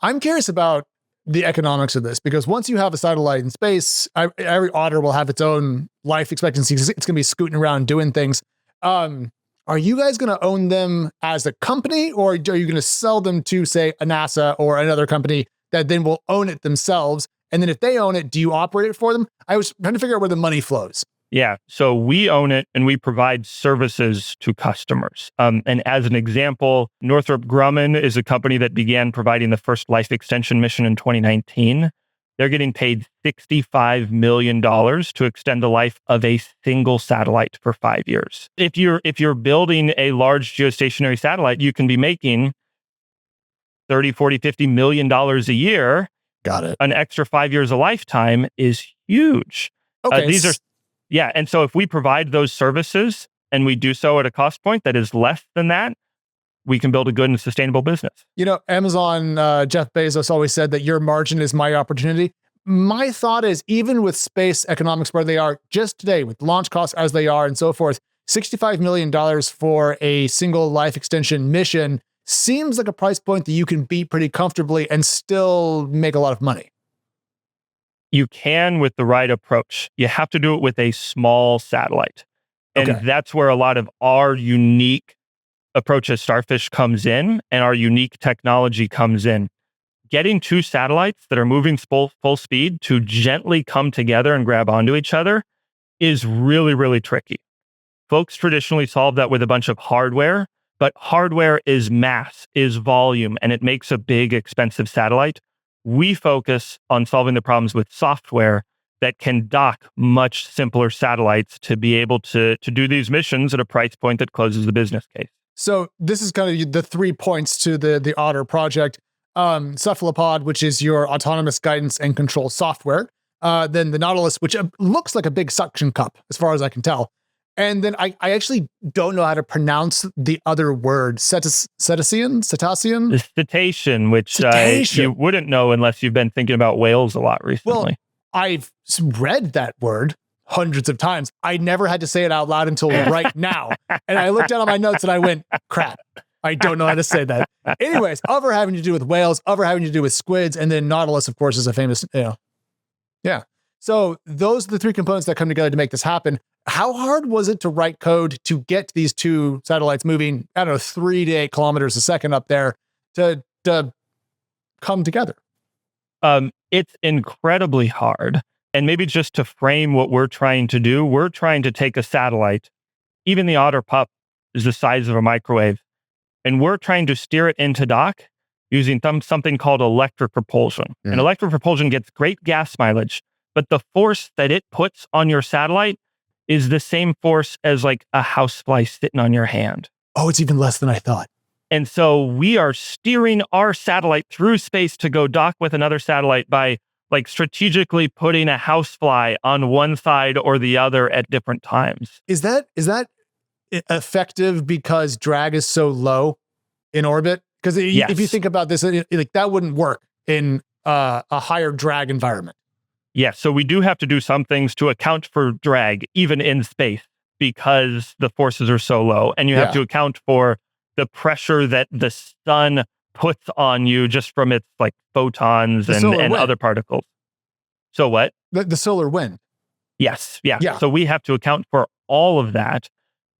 I'm curious about the economics of this, because once you have a satellite in space, every Otter will have its own life expectancy. It's going to be scooting around doing things. Are you guys going to own them as a company, or are you going to sell them to, say, a NASA or another company that then will own it themselves? And then if they own it, do you operate it for them? I was trying to figure out where the money flows. Yeah, so we own it and we provide services to customers. And as an example, Northrop Grumman is a company that began providing the first life extension mission in 2019. They're getting paid $65 million to extend the life of a single satellite for 5 years. If you're building a large geostationary satellite, you can be making $30, $40, $50 million a year. Got it. An extra 5 years a lifetime is huge. Okay. Yeah. And so if we provide those services and we do so at a cost point that is less than that, we can build a good and sustainable business. You know, Amazon, Jeff Bezos always said that your margin is my opportunity. My thought is, even with space economics where they are just today, with launch costs as they are and so forth, $65 million for a single life extension mission seems like a price point that you can beat pretty comfortably and still make a lot of money. You can with the right approach. You have to do it with a small satellite. And that's where a lot of our unique approach as Starfish comes in and our unique technology comes in. Getting two satellites that are moving full speed to gently come together and grab onto each other is really, really tricky. Folks traditionally solve that with a bunch of hardware, but hardware is mass, is volume, and it makes a big, expensive satellite. We focus on solving the problems with software that can dock much simpler satellites to be able to do these missions at a price point that closes the business case. So this is kind of the 3 points to the Otter project. Cephalopod, which is your autonomous guidance and control software. Then the Nautilus, which looks like a big suction cup, as far as I can tell. And then I actually don't know how to pronounce the other word, cetacean? The cetacean, which Cetacean. You wouldn't know unless you've been thinking about whales a lot recently. Well, I've read that word hundreds of times. I never had to say it out loud until right now. And I looked down on my notes and I went, crap, I don't know how to say that. Anyways, other having to do with whales, other having to do with squids, and then Nautilus, of course, is a famous, yeah. So those are the 3 components that come together to make this happen. How hard was it to write code to get these 2 satellites moving, 3 to 8 kilometers a second up there to come together? It's incredibly hard. And maybe just to frame what we're trying to do, we're trying to take a satellite, even the Otter pup is the size of a microwave, and we're trying to steer it into dock using something called electric propulsion. And electric propulsion gets great gas mileage, but the force that it puts on your satellite is the same force as like a housefly sitting on your hand. Oh, it's even less than I thought. And so we are steering our satellite through space to go dock with another satellite by like strategically putting a housefly on one side or the other at different times. Is that effective because drag is so low in orbit? Because if you think about this, like that wouldn't work in a higher drag environment. Yeah, so we do have to do some things to account for drag, even in space, because the forces are so low. And you have to account for the pressure that the sun puts on you just from its like photons and other particles. So what? The solar wind. Yes, yeah. So we have to account for all of that.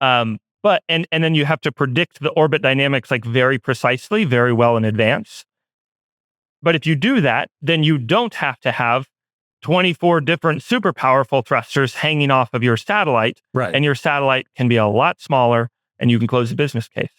But then you have to predict the orbit dynamics like very precisely, very well in advance. But if you do that, then you don't have to have 24 different super powerful thrusters hanging off of your satellite. Right. And your satellite can be a lot smaller and you can close the business case.